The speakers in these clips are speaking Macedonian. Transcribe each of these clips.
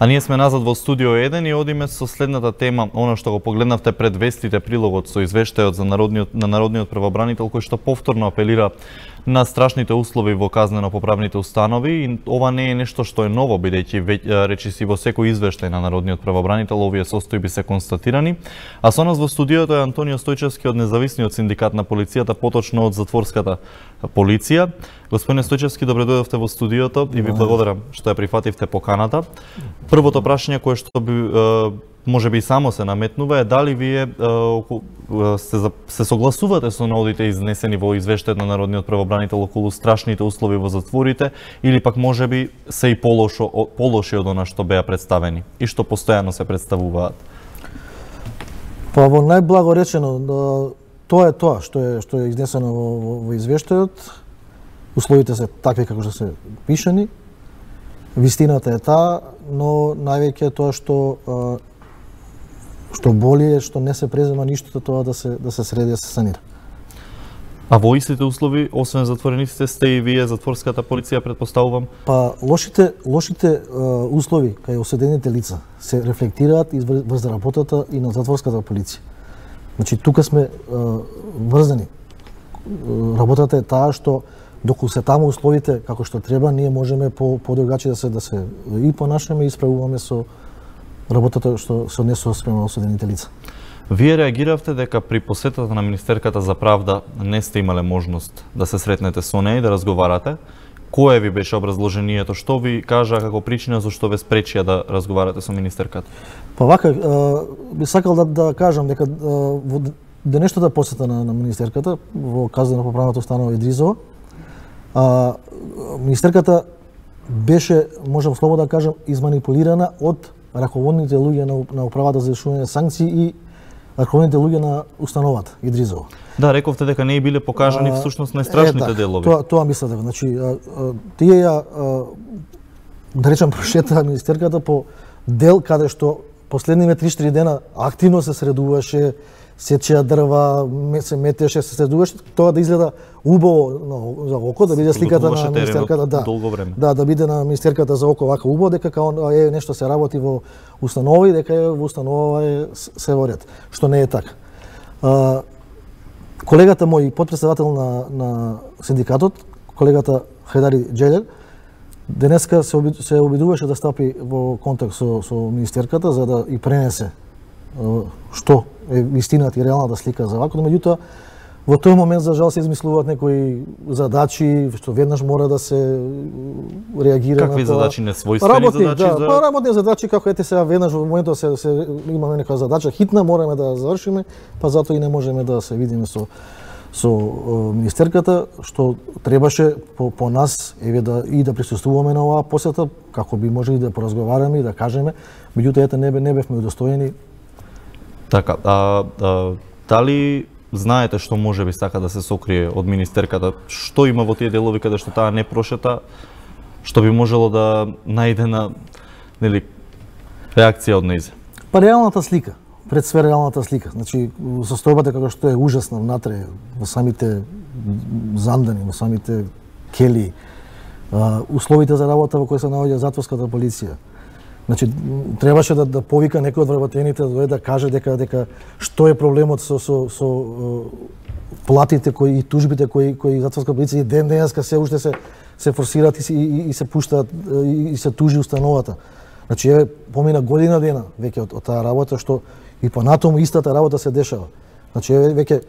А ние сме назад во студио 1 и одиме со следната тема, она што го погледнавте пред вестите, прилогот со извештајот за народниот правобранител, кој што повторно апелира на страшните услови во казнено-поправните установи. И ова не е нешто што е ново, бидејќи речиси во секој извештај на народниот правобранител овие состојби се констатирани. А со нас во студиото е Антонио Стојчевски од независниот синдикат на полицијата, поточно од затворската полиција. Господине Стојчевски, добре дојдовте во студиото и ви благодарам што ја прифативте поканата. Првото прашање кое што би може би само се наметнува е дали вие се согласувате со наодите изнесени во извештајот на народниот правобранител околу страшните услови во затворите, или пак може би се и полоши од она што беа представени и што постојано се представуваат? Па во најблаго речено, тоа е тоа што е изнесено во извештајот. Условите се такви како што се пишани. Вистината е таа, но највеќе тоа што боли е што не се презема ништо тоа да се среди, да се санира. А во истите услови, освен затворениците, сте и вие затворската полиција, претпоставувам? Па лошите услови кај осудените лица се рефлектираат и врз работата и на затворската полиција. Значи тука сме врзани. Работата е таа што доколку се таму условите како што треба, ние можеме по-другачи да се и понашаме и справуваме со работата што се однесува спрема осудените лица. Вие реагиравте дека при посетата на Министерката за правда не сте имале можност да се сретнете со неја и да разговарате. Кое ви беше образложението? Што ви кажа како причина зашто ве спречија да разговарате со Министерката? Па вака, би сакал да кажам дека во денешната посета на Министерката во казнено-поправната установа Идризово, Министерката беше, можам слободно да кажам, изманипулирана од раководните луѓе на управата за извршување санкции и раководните луѓе на установата Идризово. Да, рековте дека не биле покажани всушност најстрашните делови. Тоа мислам дека, значи, тие ја, да речам, прошетаа Министерката по дел каде што последниве 3-4 дена активно се средуваше, сечеа дрва, се метеше, се средуваше, тоа да изгледа убаво за око, да биде сликата на Министерката, да биде на Министерката за око вака убаво, дека као нешто се работи во установа и дека во установа се во ред, што не е така. Колегата мој, подпредседател на синдикатот, колегата Хајдари Джелер, денеска се обидуваше да стапи во контакт со Министерката за да и пренесе што е вистината и реалната слика за вако, но меѓутоа во тој момент за жал се измислуваат некои задачи што веднаш мора да се реагира. Какви на тоа. Задачи, несвојствени задачи? Па работни задачи, како ете сега веднаш во моментот имаме некоја задача хитна, мораме да завршиме, па затоа и не можеме да се видиме со Министерката, што требаше по нас да присуствуваме на оваа посета, како би можели да поразговараме и да кажеме, меѓутоа не бевме удостоени. Така, дали знаете што може би сака да се сокрие од Министерката? Што има во тие делови каде што таа не прошета, што би можело да најде на реакција од нејзе? Па реалната слика, пред све реалната слика. Значи, состојбата како што е ужасна внатре, во самите зандани, во самите кели, условите за работа во кои се наоѓа затворската полиција. Значи, требаше да повика некој од вработените да каже дека што е проблемот со платите и тужбите кои затворска полиција ден денеска се уште се форсираат и се пуштаат и се тужи установата. Значи, помина година дена веќе од таа работа што и понатаму истата работа се дешава. Значи, веќе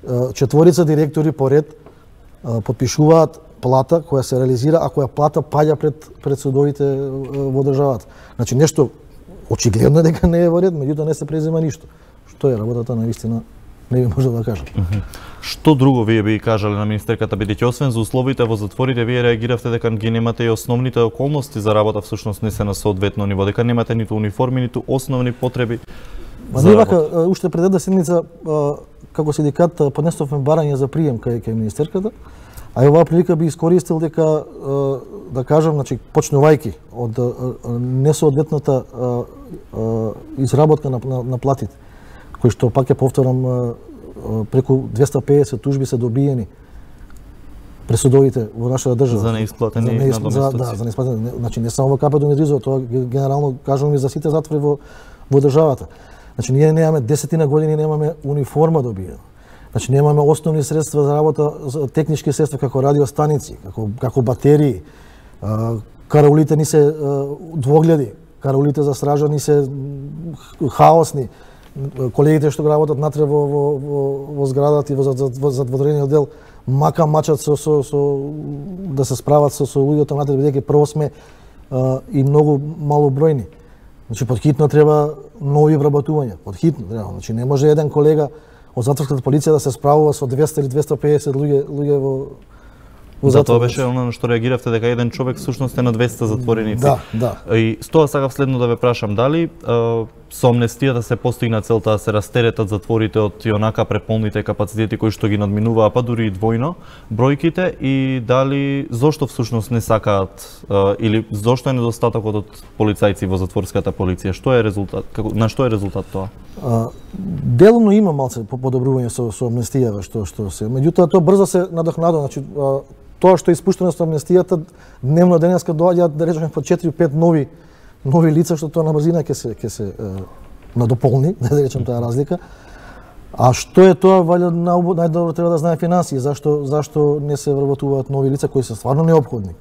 4 директори поред потпишуваат плата која се реализира, а која плата паѓа пред судовите во државата. Значи нешто очигледно дека не е во ред, меѓутоа не се презема ништо. Што е работата на вистина, не би можел да кажам. Што друго вие би кажале на Министерката, бидејќи освен за условите во затворите, вие реагиравте дека ги немате и основните околности за работа всушност не се на соодветно ниво, дека немате ниту униформи, ниту основни потреби за работа. Уште пред една седмица како синдикат поднесовме барање за прием кај Министерката. А и оваа прилика би искористил дека, да кажам, значи, почнувајќи од несоодветната изработка на платите, кои што пак ја повторам, преку 250 тужби се добиени пресудовите во нашата држава. За неисплатени надоместоци. Да, за неисплатени. Значи не само во КПД РИЗО, тоа генерално кажувам и за сите затвори во државата. Значи ние немаме 10 години немаме униформа добиена. Значи немаме основни средства за работа, за технички средства како радиостаници, како батерии. Караулите ни се двогледи, караулите за стража ни се хаосни. Колегите што работат натре во зградата и во затворениот дел мачат да се справат со луѓето натре, бидејќи прво сме и многу малобројни. Значи подхитно треба нови вработувања, подхитно треба. Значи не може еден колега од затворската полиција да се справува со 200 или 250 луѓе во затоа беше оно што реагиравте дека еден човек всушност е на 200 затвореници. Да. И с тоа сакав следно да ве прашам дали со амнестијата се постигна целта да се растеретат затворите од онака преполните капацитети кои што ги надминуваа па дури и двојно бројките, и дали зошто всушност не сакаат или зошто е недостатокот од полицајци во затворската полиција? Што е резултат? На што е резултат тоа? Делумно има малце подобрување со амнестијава што се. Меѓутоа тоа брзо се надокнадува, значи тоа што е испуштено со амнестијата дневно денеска доаѓаат да речеме по 4-5 нови лица што тоа на брзина ќе се надополни, да речем таа разлика. А што е тоа, валја најдобро треба да знае финансии, зашто не се вработуваат нови лица кои се стварно неопходни.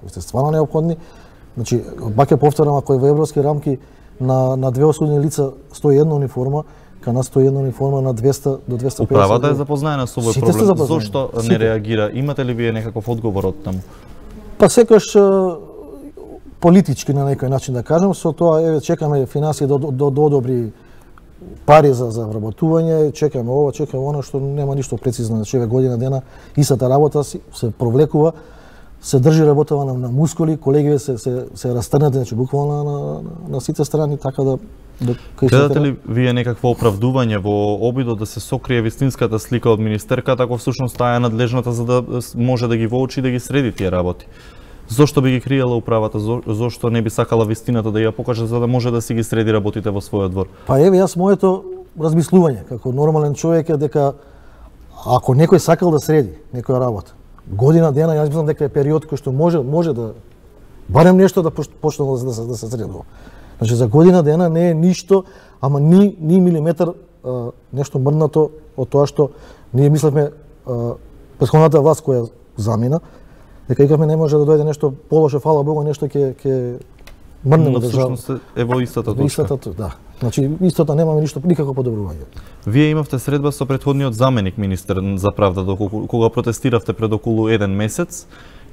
Значи, пак повторам, ако е во европски рамки на две осудени лица 101 униформа, кај нас 101 униформа на 200 до 250. Управата е запознаена со овој проблем. Зошто не реагира? Имате ли вие некаков одговор од таму? Па секогаш политички на некој начин да кажам, со тоа чекаме финансии да одобри пари за вработување, чекаме ова, чекаме она, што нема ништо прецизно, значи година дена истата работа се провлекува, се држи работава на мускули, колегите се растрнати, значи буквално на сите страни, така да гледате ли вие некакво оправдување во обидот да се сокрие вистинската слика од министерката, ако всушност таа е надлежната за да може да ги воочи и да ги среди тие работи? Зошто би ги криела управата? Зошто не би сакала вистината да ја покаже за да може да си ги среди работите во својот двор? Па еве јас моето размислување како нормален човек е дека ако некој сакал да среди некоја работа, година дена јас мислам дека е период кој што може да барем нешто да почнало да се средува. Значи за година дена не е ништо, ама ни милиметар нешто мрднато од тоа што ние мислевме претходната власт која замина, дека икавме не може да дојде нешто полоше, фала Богу, нешто ќе мрдне во држава. Всушност е во истата точка. Да. Значи истото немаме ништо, никако подобрување. Вие имавте средба со претходниот заменик министер за правда кога протестиравте пред околу 1 месец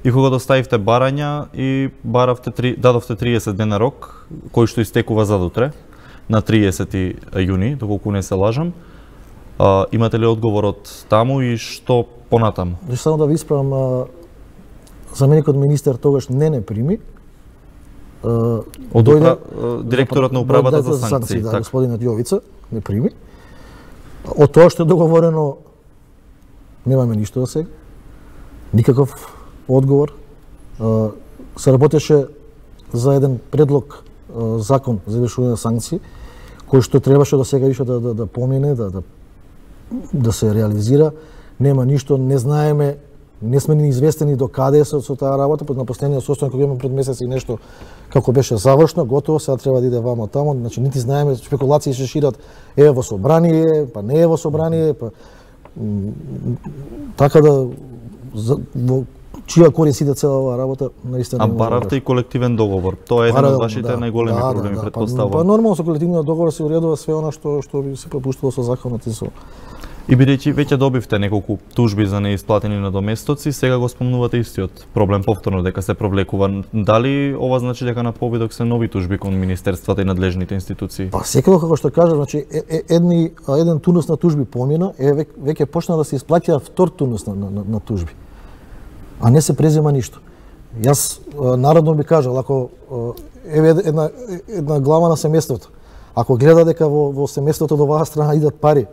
и кога доставивте барања и дадовте 30 дена рок, кој што истекува задутре на 30 јуни, доколку не се лажам. Имате ли одговор од таму и што понатаму? Само да ви исправам, заменикот министер тогаш не прими. Директорот на управата за санкции, да, господинот Јовица не прими. Од тоа што е договорено немаме ништо да сега. Никаков одговор. Се работеше за еден предлог закон за извршување на санкции, кој што требаше до сега више да помине, да се реализира. Нема ништо, не знаеме, не сме ни известени до каде е со таа работа, на последниот состанок кој имаме пред месец и нешто како беше завршно, готово, сега треба да иде вамо тамо, значи нити знаеме, спекулации се шират, е во собрание, па не е во собрание, па така да во чија корист иде цела оваа работа, наистина. А баравте и колективен договор. Тоа е еден од вашите најголеми проблеми, претпоставувам. Па нормално со колективниот договор се уредува све она што би се пропуштало со законот и со. И бидејќи веќе добивте неколку тужби за неисплатени надоместоци, сега го спомнувате истиот проблем повторно дека се провлекува. Дали ова значи дека на повидок се нови тужби кон министерствата и надлежните институции? Па секако како што кажа, значи еден тунус на тужби помина, веќе почна да се исплаќа втор тунус на тужби. А не се презема ништо. Јас народно би кажал, ако еве една глава на семејството, ако гледа дека во семејството до оваа страна идат пари,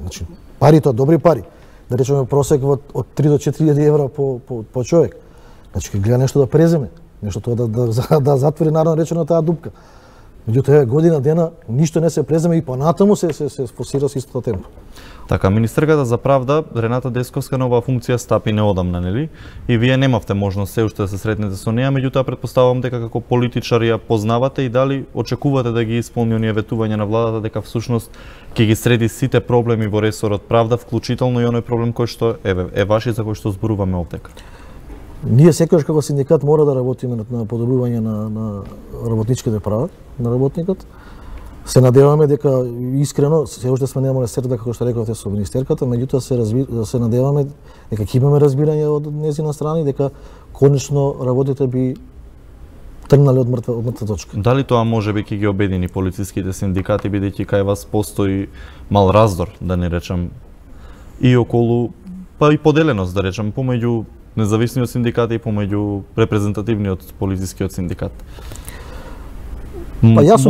значи пари тоа добри пари, да речеме просек од 3 до 4.000 евра по човек. Значи ќе гледа нешто да преземе, нешто тоа да затвори народно речено таа дупка. Меѓутоа година дена ништо не се преземе и понатаму се форсира со истото темпо. Така, министерката за правда, Рената Десковска, на оваа функција стапи неодамна, нели? И вие немавте можност се уште да се сретнете со неа, меѓутоа претпоставувам дека како политичар ја познавате и дали очекувате да ги исполни оние ветувања на владата дека всушност ќе ги среди сите проблеми во ресорот правда, вклучително и оној проблем кој што е ваши за кој што зборуваме овдека. Ние секогаш како синдикат мора да работиме на подобрување на работничките права на работникот. Се надеваме дека искрено се уште сме немале среда како што рековте со министерката, меѓутоа се надеваме дека ќе имаме разбирање од нејзина страна и дека конечно работите би тргнале од мртва точка. Дали тоа можеби ќе ги обедини полициските синдикати, бидејќи кај вас постои мал раздор, да не речам, и околу, па и поделеност, да речам, помеѓу независниот синдикат и помеѓу репрезентативниот полицискиот синдикат? Па јас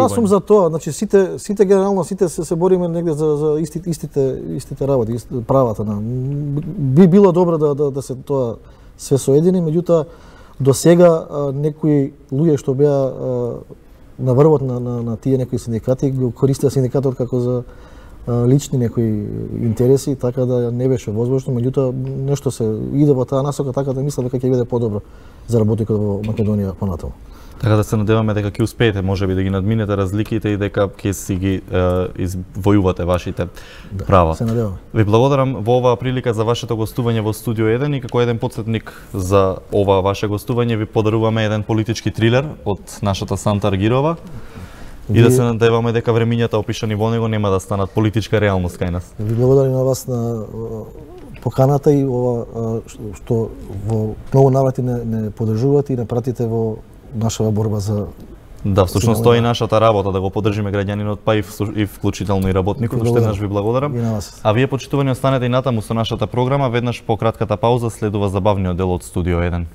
сум за тоа, значи сите генерално се бориме негде за истите работи, правата на. Би било добро да се тоа све соедини, меѓутоа до сега некои луѓе што беа на врвот на тие некои синдикати го користеа синдикатот како за лични некои интереси, така да не беше возможно, меѓутоа нешто се иде во таа насока, така да мислам дека ќе биде подобро за работникот во Македонија понатаму. Така да се надеваме дека ќе успеете можеби да ги надминете разликите и дека ќе си ги извојувате вашите права. Се надеваме. Ви благодарам во оваа прилика за вашето гостување во Студио 1 и како еден потсетник за ова ваше гостување ви подаруваме еден политички трилер од нашата Санта Аргирова. И да се надеваме дека времињата опишани во него нема да станат политичка реалност кај нас. Ви благодарам на вас на поканата и ова што во многу наврати не поддржувате и не пратите во нашава борба за. Да, всушност тоа е нашата работа, да го поддржиме граѓанинот, па и вклучително и работникот. Уште еднаш ви благодарам. А вие, почитувани, останете и натаму со нашата програма. Веднаш по кратката пауза следува забавниот дел од Студио 1.